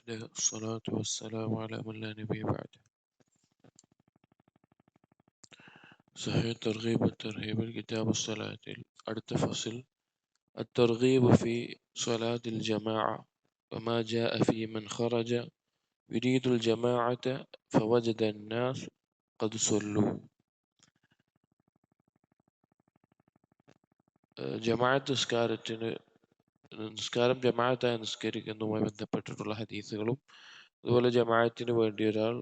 الصلاة والسلام على من لا نبي بعده. صحيح الترغيب والترهيب الكتاب الصلاة അടുത്ത فصل الترغيب في صلاة الجماعة وما جاء في من خرج يريد الجماعة فوجد الناس قد صلوا. ജമാഅത്ത് നിസ്കാരം ജമാഅത്തായി നിസ്കരിക്കുന്നതുമായി ബന്ധപ്പെട്ടിട്ടുള്ള ഹദീസുകളും അതുപോലെ ജമാഅത്തിന് വേണ്ടി ഒരാൾ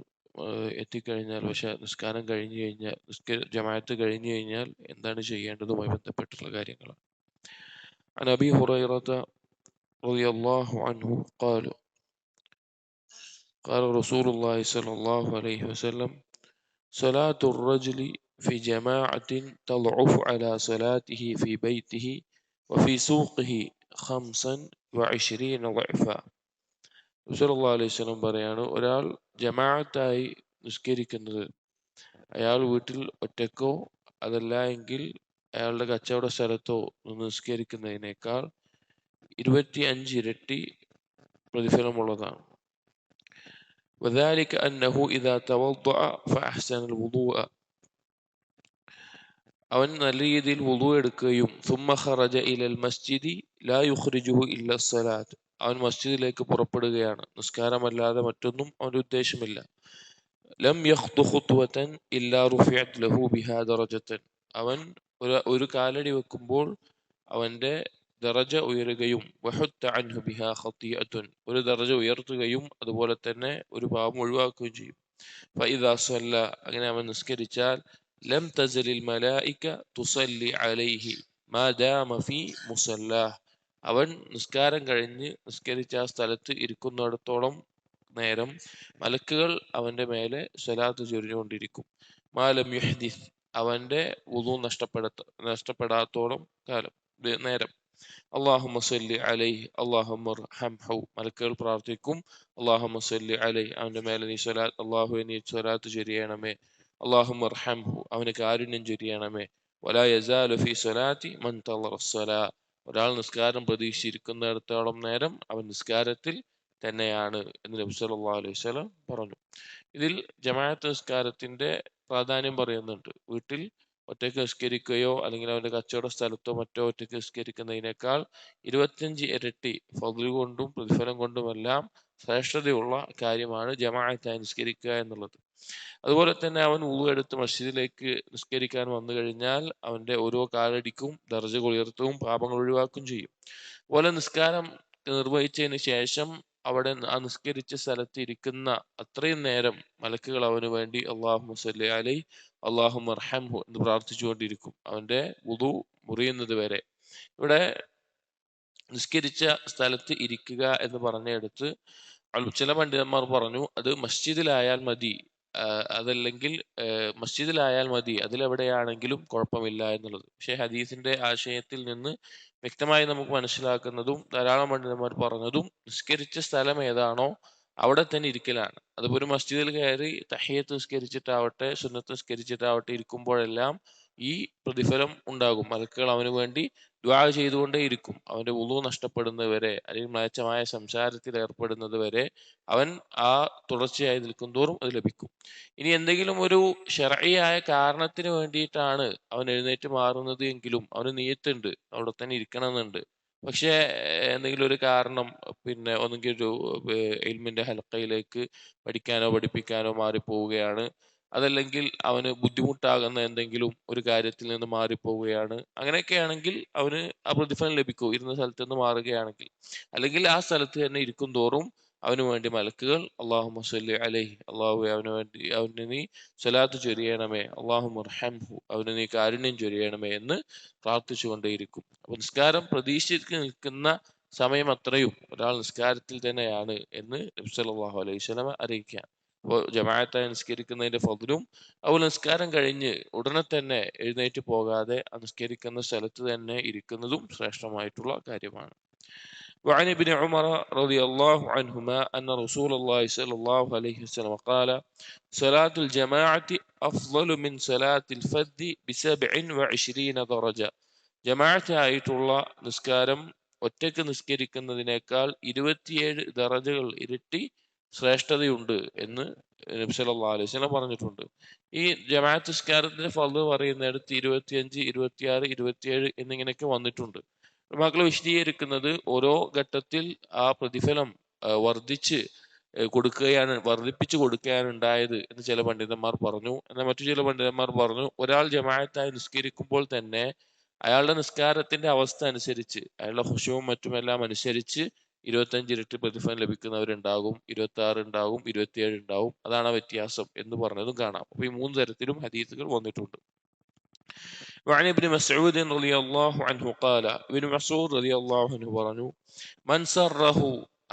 എത്തിക്കഴിഞ്ഞാൽ പക്ഷെ നിസ്കാരം കഴിഞ്ഞു കഴിഞ്ഞാൽ ജമാഅത്ത് കഴിഞ്ഞു കഴിഞ്ഞാൽ എന്താണ് ചെയ്യേണ്ടതുമായി ബന്ധപ്പെട്ടുള്ള കാര്യങ്ങളാണ്. عن أبي هريرة رضي الله عنه قال قال رسول الله صلى الله عليه وسلم صلاة الرجل في جماعة تضعف على صلاته في بيته وفي سوقه 25 ضعفا. സല്ലല്ലാഹു അലൈഹി വസല്ലം പറയാണ്, ഒരാൾ ജമാഅത്തായി നിസ്കരിക്കുന്നത് അയാൾ വീട്ടിൽ ഒറ്റക്കോ അതല്ല എങ്കിൽ അയാളുടെ കച്ചവട സ്ഥലത്തോ നിസ്കരിക്കുന്നതിനേക്കാൾ 25 ഇരട്ടി പ്രതിഫലമുള്ളതാണ്. وذلك أنه إذا توضأ فأحسن الوضوء അവൻ നല്ല രീതിയിൽ വുളു എടുക്കുകയും ثم خرج إلى المسجد لا يخرجه إلا الصلاة അവൻ മസ്ജിദിലേക്ക് പുറപ്പെടുകയാണ്, നിസ്കാരമല്ലാതെ മറ്റൊന്നും അവന്റെ ഉദ്ദേശമില്ല. ലം യഖ്തു ഖുത്വതൻ ഇല്ലാ റുഫിഅത് ലഹു ബിഹാ ദറജതൻ അവൻ ഒരു കാലടി വെക്കുമ്പോൾ അവന്റെ ദറജ ഉയരുകയും വഹുത്ത അൻഹു ബിഹാ ഖതിയതുൻ ഒരു ദറജ ഉയർത്തുകയും അതുപോലെ തന്നെ ഒരു പാപം ഒഴിവാക്കുകയും ചെയ്യും. ഫഇദാ സല്ല അങ്ങനെ അവൻ നിസ്കരിച്ചാൽ ലം തസലിൽ മലായിക തുസല്ലി അലൈഹി മാ ദാമ ഫീ മുസല്ലാഹ് അവൻ നിസ്കാരം കഴിഞ്ഞ് നിസ്കരിച്ച ആ സ്ഥലത്ത് ഇരിക്കുന്നിടത്തോളം നേരം മലക്കുകൾ അവന്റെ മേലെ സ്വലാത്ത് ചൊരിഞ്ഞുകൊണ്ടിരിക്കും. മാലം യുഹ്ദിസ് അവന്റെ വുളു നഷ്ടപ്പെടാത്തോളം നേരം. അല്ലാഹുമ്മ സ്വല്ലി അലൈഹി അല്ലാഹുമ്മ അർഹംഹു മലക്കുകൾ പ്രാർത്ഥിക്കും, അല്ലാഹുമ്മ സ്വല്ലി അലൈഹി അവന്റെ മേലെ നീ അല്ലാഹുവേ നീ സ്വലാത്ത് ചൊരിയണമേ, അല്ലാഹുമ്മ അർഹംഹു അവന് കാരുണ്യം ചൊരിയണമേ. വലാ യസാലു ഫീ സ്വലാത്തി മൻ തളറ സ്വലാ ഒരാൾ നിസ്കാരം പ്രതീക്ഷിച്ചിരിക്കുന്നിടത്തോളം നേരം അവൻ നിസ്കാരത്തിൽ തന്നെയാണ് എന്ന് നബി സല്ലല്ലാഹു അലൈഹി വസല്ലം പറഞ്ഞു. ഇതിൽ ജമാഅത്ത് നിസ്കാരത്തിന്റെ പ്രാധാന്യം പറയുന്നുണ്ട്. വീട്ടിൽ ഒറ്റയ്ക്ക് നിസ്കരിക്കുകയോ അല്ലെങ്കിൽ അവന്റെ കച്ചവട സ്ഥലത്തോ മറ്റോ ഒറ്റയ്ക്ക് നിസ്കരിക്കുന്നതിനേക്കാൾ 25 ഇരട്ടി ഫദ്ല് കൊണ്ടും പ്രതിഫലം കൊണ്ടുമെല്ലാം ശ്രേഷ്ഠതയുള്ള കാര്യമാണ് ജമാഅത്തായി നിസ്കരിക്കുക എന്നുള്ളത്. അതുപോലെ തന്നെ അവൻ വുളു എടുത്ത് മസ്ജിദിലേക്ക് നിസ്കരിക്കാൻ വന്നു കഴിഞ്ഞാൽ അവന്റെ ഓരോ കാലടിക്കും ദർജകൾ ഉയർത്തുകയും പാപങ്ങൾ ഒഴിവാക്കുകയും ചെയ്യും. അതുപോലെ നിസ്കാരം നിർവഹിച്ചതിന് ശേഷം അവിടെ ആ നിസ്കരിച്ച സ്ഥലത്ത് ഇരിക്കുന്ന അത്രയും നേരം മലക്കുകൾ അവന് വേണ്ടി അല്ലാഹുമ്മ സ്വല്ലി അലൈഹി അല്ലാഹുമ്മ അർഹംഹു എന്ന് പ്രാർത്ഥിച്ചുകൊണ്ടിരിക്കും അവന്റെ വുളു മുറിയുന്നത് വരെ. ഇവിടെ നിസ്കരിച്ച സ്ഥലത്ത് ഇരിക്കുക എന്ന് പറഞ്ഞെടുത്ത് ചില പണ്ഡിതന്മാർ പറഞ്ഞു അത് മസ്ജിദിലായാൽ മതി, അതല്ലെങ്കിൽ മസ്ജിദിലായാൽ മതി, അതിലെവിടെയാണെങ്കിലും കുഴപ്പമില്ല എന്നുള്ളത്. പക്ഷെ ഹദീസിന്റെ ആശയത്തിൽ നിന്ന് വ്യക്തമായി നമുക്ക് മനസ്സിലാക്കുന്നതും ധാരാളം പണ്ഡിതന്മാർ പറഞ്ഞതും നിസ്കരിച്ച സ്ഥലം ഏതാണോ അവിടെ തന്നെ ഇരിക്കലാണ്. അതിപ്പോ ഒരു മസ്ജിദിൽ കയറി തഹിയ്യത്ത് നിസ്കരിച്ചിട്ടാവട്ടെ സുന്നത്ത് നിസ്കരിച്ചിട്ടാവട്ടെ ഇരിക്കുമ്പോഴെല്ലാം ഈ പ്രതിഫലം ഉണ്ടാകും. മലക്കുകൾ അവന് വേണ്ടി ദുആ ചെയ്തുകൊണ്ടേ ഇരിക്കും. അവന്റെ വുളു നഷ്ടപ്പെടുന്നവരെ അല്ലെങ്കിൽ മ്ലേച്ഛമായ സംസാരത്തിൽ ഏർപ്പെടുന്നത് വരെ അവൻ ആ തുടർച്ചയായി നിൽക്കും തോറും അത് ലഭിക്കും. ഇനി എന്തെങ്കിലും ഒരു ശർഈയായ കാരണത്തിന് വേണ്ടിയിട്ടാണ് അവൻ എഴുന്നേറ്റ് മാറുന്നത് എങ്കിലും അവന് നിയ്യത്തുണ്ട്, അവിടെ തന്നെ ഇരിക്കണമെന്നുണ്ട്. പക്ഷേ എന്തെങ്കിലും ഒരു കാരണം ഒന്നെങ്കിൽ ഒരു ഇൽമിന്റെ ഹൽക്കയിലേക്ക് പഠിക്കാനോ പഠിപ്പിക്കാനോ മാറിപ്പോവുകയാണ്, അതല്ലെങ്കിൽ അവന് ബുദ്ധിമുട്ടാകുന്ന എന്തെങ്കിലും ഒരു കാര്യത്തിൽ നിന്ന് മാറിപ്പോവുകയാണ്, അങ്ങനെയൊക്കെയാണെങ്കിൽ അവന് ആ പ്രതിഫലം ലഭിക്കും ഇരുന്ന സ്ഥലത്ത് നിന്ന് മാറുകയാണെങ്കിൽ. അല്ലെങ്കിൽ ആ സ്ഥലത്ത് തന്നെ ഇരിക്കും തോറും അവന് വേണ്ടി മലക്കുകൾ അല്ലാഹുമ്മ സ്വല്ലി അലൈഹി അല്ലാഹുവേ അവന് നീ സ്വലാത്ത് ചൊരിയണമേ, അല്ലാഹുമ്മ അർഹംഹു അവന് നീ കാരുണ്യം ചൊരിയണമേ എന്ന് പ്രാർത്ഥിച്ചുകൊണ്ടേയിരിക്കും. അപ്പൊ നിസ്കാരം പ്രതീക്ഷിച്ച് നിൽക്കുന്ന സമയം അത്രയും ഒരാൾ നിസ്കാരത്തിൽ തന്നെയാണ് എന്ന് നബി സല്ലല്ലാഹു അലൈഹി വസല്ലം അറിയിക്കുകയാണ്. അപ്പോൾ ജമാഅത്തായി നിസ്കരിക്കുന്നതിന്റെ ഫദ്ലും അതുപോലെ നിസ്കാരം കഴിഞ്ഞ് ഉടനെ തന്നെ എഴുന്നേറ്റ് പോകാതെ ആ നിസ്കരിക്കുന്ന സ്ഥലത്ത് തന്നെ ഇരിക്കുന്നതും ശ്രേഷ്ഠമായിട്ടുള്ള കാര്യമാണ്. وعن ابن عمر رضي الله عنهما أن رسول الله صلى الله عليه وسلم قال صلاة الجماعة أفضل من صلاة الفذ ب27 درجة ജമാഅത്ത് ആയിട്ടുള്ള നിസ്കാരം ഒറ്റയ്ക്ക് നിസ്കരിക്കുന്നതിനേക്കാൾ 27 ദറജകൾ ഇരട്ടി ശ്രേഷ്ഠതയുണ്ട് എന്ന് നബി സല്ലല്ലാഹു അലൈഹി വസല്ലം പറഞ്ഞിട്ടുണ്ട്. ഈ ജമാഅത്ത് നിസ്കാരത്തിന്റെ ഫർള് പറയുന്നിടത്ത് 25, 26, 27 എന്നിങ്ങനെയൊക്കെ വന്നിട്ടുണ്ട്. മക്കൾ വിശദീകരിക്കുന്നത് ഓരോ ഘട്ടത്തിൽ ആ പ്രതിഫലം വർദ്ധിച്ച് വർദ്ധിപ്പിച്ചു കൊടുക്കുകയാണ് ഉണ്ടായത് എന്ന് ചില പണ്ഡിതന്മാർ പറഞ്ഞു. എന്നാൽ മറ്റു ചില പണ്ഡിതന്മാർ പറഞ്ഞു ഒരാൾ ജമാഅത്തായി നിസ്കരിക്കുമ്പോൾ തന്നെ അയാളുടെ നിസ്കാരത്തിന്റെ അവസ്ഥ അനുസരിച്ച് അയാളുടെ ഖുശൂഉം മറ്റുമെല്ലാം അനുസരിച്ച് 25 ഇരട്ടി പ്രതിഫലം ലഭിക്കുന്നവരുണ്ടാകും, 26 ഉണ്ടാകും, 27 ഉണ്ടാവും. അതാണ് ആ വ്യത്യാസം എന്ന് പറഞ്ഞതും കാണാം. അപ്പൊ ഈ 3 തരത്തിലും ഹദീസുകൾ വന്നിട്ടുണ്ട്. وعن ابن مسعود رضي الله عنه قال ابن مسعود رضي الله عنه പറഞ്ഞു من سره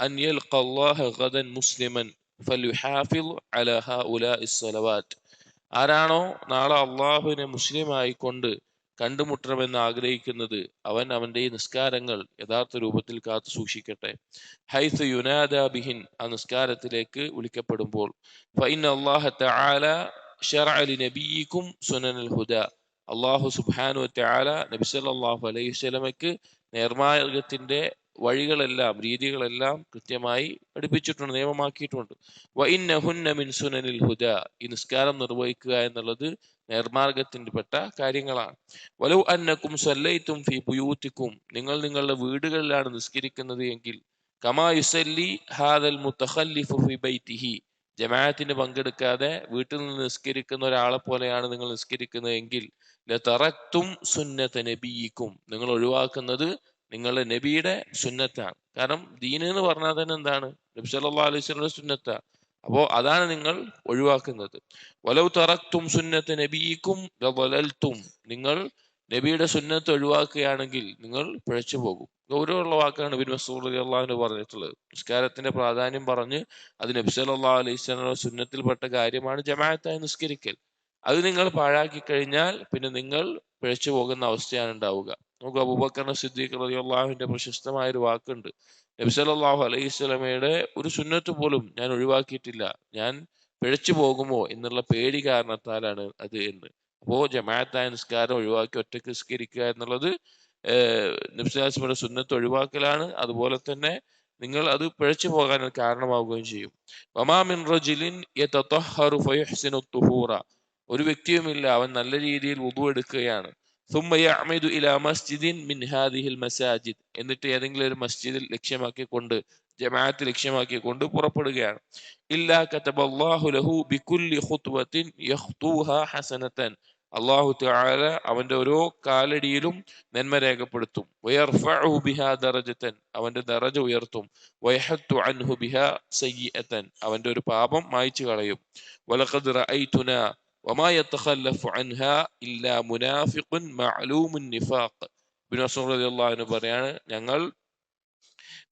أن يلقى الله غدا مسلما فليحافظ على هؤلاء الصلوات. ആരാണോ നാളെ അള്ളാഹുവിനെ മുസ്ലിമായി കൊണ്ട് കണ്ടുമുട്ടണമെന്ന് ആഗ്രഹിക്കുന്നത് അവൻ അവന്റെ ഈ നിസ്കാരങ്ങൾ യഥാർത്ഥ രൂപത്തിൽ കാത്തു സൂക്ഷിക്കട്ടെ. ഹൈസ് യുനാദ ബിഹിൻ, ആ നിസ്കാരത്തിലേക്ക് വിളിക്കപ്പെടുമ്പോൾ. ഫഇന്ന അല്ലാഹ തആല ശറഅ ലിനബിയിക്കും സുനനൽ ഹുദ, അള്ളാഹു സുബ്ഹാനഹു വതആല നബി സല്ലല്ലാഹു അലൈഹി വസല്ലമയ്ക്ക് നേർമാർഗത്തിന്റെ വഴികളെല്ലാം രീതികളെല്ലാം കൃത്യമായി പഠിപ്പിച്ചിട്ടുണ്ട്, നിയമമാക്കിയിട്ടുണ്ട്. വഇന്നഹുന്ന മിൻ സുനനിൽ ഹുദ, ഈ നിസ്കാരം നിർവഹിക്കുക എന്നുള്ളത് നേർമാർഗത്തിന്റെ പെട്ട കാര്യങ്ങളാണ്. വലൗ അന്നക്കും സല്ലൈതും ഫീ ബുയൂത്തിക്കും, നിങ്ങൾ നിങ്ങളുടെ വീടുകളിലാണ് നിസ്കരിക്കുന്നത് എങ്കിൽ, കമാ യുസല്ലി ഹാദൽ മുതഖല്ലിഫു ഫീ ബൈതിഹി, ജമാഅത്തിന് പങ്കെടുക്കാതെ വീട്ടിൽ നിന്ന് നിസ്കരിക്കുന്ന ഒരാളെ പോലെയാണ് നിങ്ങൾ നിസ്കരിക്കുന്നത് എങ്കിൽ, ലതറക്തും സുന്നത നബിയിക്കും, നിങ്ങൾ ഒഴിവാക്കുന്നത് നിങ്ങളുടെ നബിയുടെ സുന്നത്താണ്. കാരണം ദീന് എന്ന് പറഞ്ഞാൽ തന്നെ എന്താണ്? നബി സല്ലല്ലാഹു അലൈഹി വസല്ലമയുടെ സുന്നത്താണ്. അപ്പോ അതാണ് നിങ്ങൾ ഒഴിവാക്കുന്നത്. വലൗ തറക്തും സുന്നത നബിയിക്കും ലളൽതും, നിങ്ങൾ നബിയുടെ സുന്നത്ത് ഒഴിവാക്കുകയാണെങ്കിൽ നിങ്ങൾ പിഴച്ചു പോകും. ഗൗരവമുള്ള വാക്കാണ് ഇബ്നു മസ്ഊദ് റളിയല്ലാഹു അൻഹു പറഞ്ഞിട്ടുള്ളത്. നിസ്കാരത്തിന്റെ പ്രാധാന്യം പറഞ്ഞ് അത് നബി സല്ലല്ലാഹു അലൈഹി വസല്ലമയുടെ സുന്നത്തിൽപ്പെട്ട കാര്യമാണ് ജമാഅത്തായി നിസ്കരിക്കൽ. അത് നിങ്ങൾ പാഴാക്കി കഴിഞ്ഞാൽ പിന്നെ നിങ്ങൾ പിഴച്ചു പോകുന്ന അവസ്ഥയാണ് ഉണ്ടാവുക. നമുക്ക് അബൂബക്കർ സിദ്ദീഖ് റളിയല്ലാഹു അൻഹുവിന്റെ പ്രശസ്തമായ ഒരു വാക്കുണ്ട്, നബി സല്ലല്ലാഹു അലൈഹി വസല്ലമയുടെ ഒരു സുന്നത്ത് പോലും ഞാൻ ഒഴിവാക്കിയിട്ടില്ല, ഞാൻ പിഴച്ചു പോകുമോ എന്നുള്ള പേടി കാരണത്താലാണ് അത് എന്ന്. അപ്പോ ജമാഅത്തായ നിസ്കാരം ഒഴിവാക്കി ഒറ്റയ്ക്ക് നിസ്കരിക്കുക എന്നുള്ളത് നബി സല്ലല്ലാഹു അലൈഹി വസല്ലമയുടെ സുന്നത്ത് ഒഴിവാക്കലാണ്. അതുപോലെ തന്നെ നിങ്ങൾ അത് പിഴച്ചു പോകാൻ കാരണമാവുകയും ചെയ്യും. വമാ മിൻ റജുലിൻ യതതഹറു ഫയുഹ്സിനു തുഹൂറ, ഒരു വ്യക്തിയുമില്ല അവൻ നല്ല രീതിയിൽ വുദു എടുക്കുകയാണ്, ثم يعمد إلى مسجد من هذه المساجد, എന്നിട്ട് ഏതെങ്കിലും ഒരു മസ്ജിദിൽ ലക്ഷ്യമാക്കിക്കൊണ്ട് ജമാഅത്ത് ലക്ഷ്യമാക്കിക്കൊണ്ട് പുറപ്പെടുകയാണ്, ഇല്ലാ കതബല്ലാഹു ലഹു ബികുല്ലി ഖുത്വത്തിൻ യഖ്തൂഹാ ഹസനതൻ, അല്ലാഹു തആല അവന്റെ ഓരോ കാലടിയിലും നന്മ രേഖപ്പെടുത്തും. വയർഫഉഹു ബിഹാ ദറജതൻ, അവന്റെ ദറജ ഉയർത്തും. വയഹത്തു അൻഹു ബിഹാ സയ്യിഅതൻ, അവന്റെ ഒരു പാപം മായ്ച്ചു കളയും. വലഖദ് റഅയ്തുനാ വമാ യതഖല്ലഫു അൻഹാ ഇല്ലാ മുനാഫിഖുൻ മഅലൂമുൻ നിഫാഖ്. ഇബ്നു മസ്ഊദ് റളിയല്ലാഹു അൻഹു പറയാണ്, ഞങ്ങൾ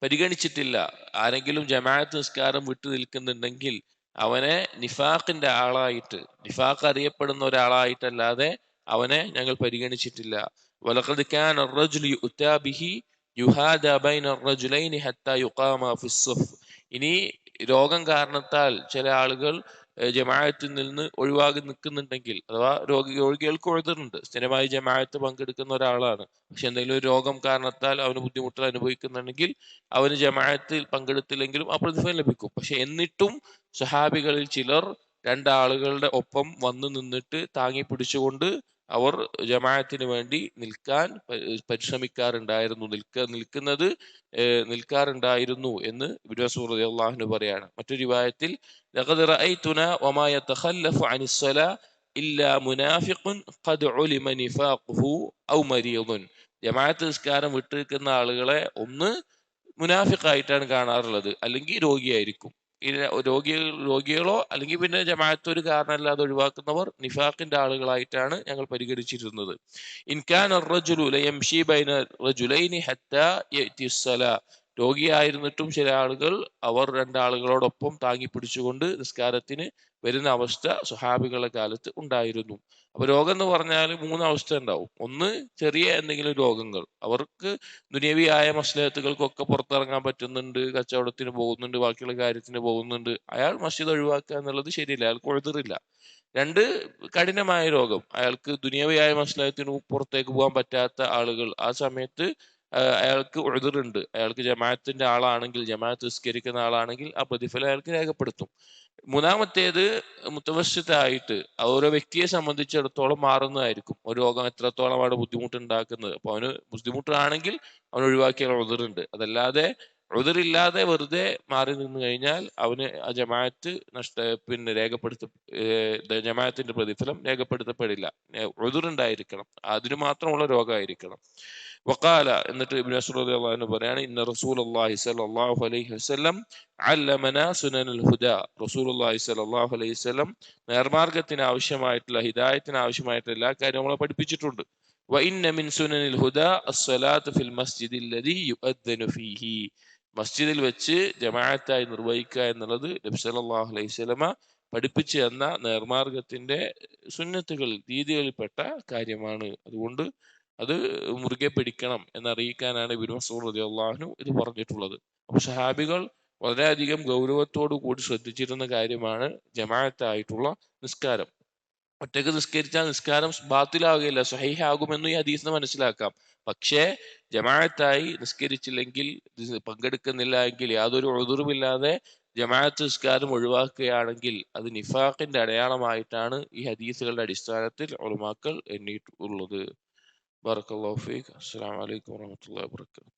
പരിഗണിച്ചിട്ടില്ല ആരെങ്കിലും ജമാഅത്ത് നിസ്കാരം വിട്ടു നിൽക്കുന്നുണ്ടെങ്കിൽ അവനെ നിഫാഖിന്റെ ആളായിട്ട്, നിഫാഖ് അറിയപ്പെടുന്ന ഒരാളായിട്ടല്ലാതെ അവനെ ഞങ്ങൾ പരിഗണിച്ചിട്ടില്ല. വലഖദ് കാന അർറജുലു യുഅ്താ ബിഹി യുഹാദാ ബൈന അർറജുലൈനി ഹത്താ യുഖാമ ഫിസ്സഫ്. ഇനി രോഗം കാരണത്താൽ ചില ആളുകൾ ജമാഅത്തിൽ നിന്ന് ഒഴിവാക്കി നിൽക്കുന്നുണ്ടെങ്കിൽ, അഥവാ രോഗികൾക്ക് ഉഴുതുണ്ട്, സ്ഥിരമായി ജമാഅത്ത് പങ്കെടുക്കുന്ന ഒരാളാണ്, പക്ഷെ എന്തെങ്കിലും ഒരു രോഗം കാരണത്താൽ അവന് ബുദ്ധിമുട്ടുകൾ അനുഭവിക്കുന്നുണ്ടെങ്കിൽ അവന് ജമാഅത്തിൽ പങ്കെടുത്തില്ലെങ്കിലും ആ പ്രതിഫലം ലഭിക്കും. പക്ഷെ എന്നിട്ടും സഹാബികളിൽ ചിലർ രണ്ടാളുകളുടെ ഒപ്പം വന്നു നിന്നിട്ട് താങ്ങി പിടിച്ചുകൊണ്ട് അവർ ജമാഅത്തിന് വേണ്ടി നിൽക്കാൻ പരിശ്രമിക്കാറുണ്ടായിരുന്നു, നിൽക്കാറുണ്ടായിരുന്നു എന്ന് ഇബ്നു മസ്ഊദ് റളിയല്ലാഹു അൻഹു പറയാണ്. മറ്റൊരു റിവായത്തിൽ ലഖദ് റഅയ്തുനാ വമാ യതഖല്ലഫു അനിസ്സലാ ഇല്ലാ മുനാഫിഖുൻ ഖദ് ഉലിമ നിഫാഖുഹു ഔ മരീദുൻ. ജമാഅത്ത് നിസ്കാരം വിട്ടിരിക്കുന്ന ആളുകളെ ഒന്ന് മുനാഫിഖായിട്ടാണ് കാണാറുള്ളത്, അല്ലെങ്കിൽ രോഗിയായിരിക്കും. രോഗികളോ അല്ലെങ്കിൽ പിന്നെ ജമാഅത്ത് ഒരു കാരണമല്ലാതെ ഒഴിവാക്കുന്നവർ നിഫാഖിന്റെ ആളുകളായിട്ടാണ് ഞങ്ങൾ പരിഗണിച്ചിരുന്നത്. ഇൻകാന അർറജുലു ലയംശി ബൈന റജുലൈനി ഹത്താ യഅതി അസ്സലാ, രോഗിയായിരുന്നിട്ടും ചില ആളുകൾ അവർ രണ്ടാളുകളോടൊപ്പം താങ്ങി പിടിച്ചുകൊണ്ട് നിസ്കാരത്തിന് വരുന്ന അവസ്ഥ സ്വഹാബികളുടെ കാലത്ത് ഉണ്ടായിരുന്നു. അപ്പൊ രോഗം എന്ന് പറഞ്ഞാൽ 3 അവസ്ഥ ഉണ്ടാവും. ഒന്ന്, ചെറിയ എന്തെങ്കിലും രോഗങ്ങൾ, അവർക്ക് ദുനിയവിയായ മസ്ലഹത്തുകൾക്കൊക്കെ പുറത്തിറങ്ങാൻ പറ്റുന്നുണ്ട്, കച്ചവടത്തിന് പോകുന്നുണ്ട്, ബാക്കിയുള്ള കാര്യത്തിന് പോകുന്നുണ്ട്, അയാൾ മസ്ജിദ് ഒഴിവാക്കുക എന്നുള്ളത് ശരിയില്ല, അയാൾക്ക് ഉഴുതിറില്ല. 2, കഠിനമായ രോഗം, അയാൾക്ക് ദുനിയവിയായ മസ്ലഹത്തിന് പുറത്തേക്ക് പോകാൻ പറ്റാത്ത ആളുകൾ, ആ സമയത്ത് അയാൾക്ക് ഉദ്റുണ്ട്, അയാൾക്ക് ജമാഅത്തിന്റെ ആളാണെങ്കിൽ, ജമാഅത്ത് നിസ്കരിക്കുന്ന ആളാണെങ്കിൽ ആ പ്രതിഫലം അയാൾക്ക് രേഖപ്പെടുത്തും. മൂന്നാമത്തേത് മുത്തവസ്സിത്തായിട്ട് ഓരോ വ്യക്തിയെ സംബന്ധിച്ചിടത്തോളം മാറുന്നതായിരിക്കും. ഒരു രോഗം എത്രത്തോളമാണ് ബുദ്ധിമുട്ടുണ്ടാക്കുന്നത്. അപ്പൊ അവന് ബുദ്ധിമുട്ടാണെങ്കിൽ അവൻ ഒഴിവാക്കിയ ഉദ്റുണ്ട്. അതല്ലാതെ ഉദ്റില്ലാതെ വെറുതെ മാറി നിന്ന് കഴിഞ്ഞാൽ അവന് ആ ജമാഅത്ത് പിന്നെ ജമാഅത്തിന്റെ പ്രതിഫലം രേഖപ്പെടുത്തപ്പെടില്ല. ഉദ്റുണ്ടായിരിക്കണം, അതിന് മാത്രമുള്ള രോഗമായിരിക്കണം. വഖാല, എന്നിട്ട് ഇബ്നു മസ്ഊദ് റളിയല്ലാഹു അൻഹു പറയാണ്, ഇന്ന റസൂലുള്ളാഹി സ്വല്ലല്ലാഹു അലൈഹി വസല്ലം അല്ലമന സുനനുൽ ഹുദാ. റസൂലുള്ളാഹി സ്വല്ലല്ലാഹു അലൈഹി വസല്ലം നേർമാർഗത്തിന് ആവശ്യമായിട്ടുള്ള, ഹിദായത്തിന് ആവശ്യമായിട്ടുള്ള എല്ലാ കാര്യവും നമ്മളെ പഠിപ്പിച്ചിട്ടുണ്ട്. വഇന്ന മിൻ സുനനിൽ ഹുദാ അസ്സലാത്തു ഫിൽ മസ്ജിദിൽ ലദീ യുഅദ്ദനു ഫീഹി. മസ്ജിദിൽ വെച്ച് ജമാഅത്തായി നിർവഹിക്കുക എന്നുള്ളത് നബി സല്ലല്ലാഹു അലൈഹി വസല്ലമ പഠിപ്പിച്ചു തന്ന നേർമാർഗത്തിന്റെ സുന്നത്തുകൾ, രീതികളിൽപ്പെട്ട കാര്യമാണ്. അതുകൊണ്ട് അത് മുറുകെ പിടിക്കണം എന്നറിയിക്കാനാണ് ഇബ്നു മസ്ഊദ് റളിയല്ലാഹു അൻഹു ഇത് പറഞ്ഞിട്ടുള്ളത്. അപ്പൊ സഹാബികൾ വളരെയധികം ഗൗരവത്തോടു കൂടി ശ്രദ്ധിച്ചിരുന്ന കാര്യമാണ് ജമാഅത്തായിട്ടുള്ള നിസ്കാരം. ഒറ്റക്ക് നിസ്കരിച്ചാൽ നിസ്കാരം ബാത്തിലാവുകയില്ല, സ്വഹീഹാകുമെന്ന് ഈ ഹദീസിന് മനസ്സിലാക്കാം. പക്ഷേ ജമാഅത്തായി നിസ്കരിച്ചില്ലെങ്കിൽ, പങ്കെടുക്കുന്നില്ല എങ്കിൽ, യാതൊരു ഉദ്റുമില്ലാതെ ജമാഅത്ത് നിസ്കാരം ഒഴിവാക്കുകയാണെങ്കിൽ അത് നിഫാഖിന്റെ അടയാളമായിട്ടാണ് ഈ ഹദീസുകളുടെ അടിസ്ഥാനത്തിൽ ഉലമാക്കൾ എണ്ണിയിട്ടുള്ളത്. ബറക്കല്ലാഹു ഫീക്. അസ്സലാമു അലൈക്കും വറഹ്മത്തുള്ളാഹി വബറകാതുഹു.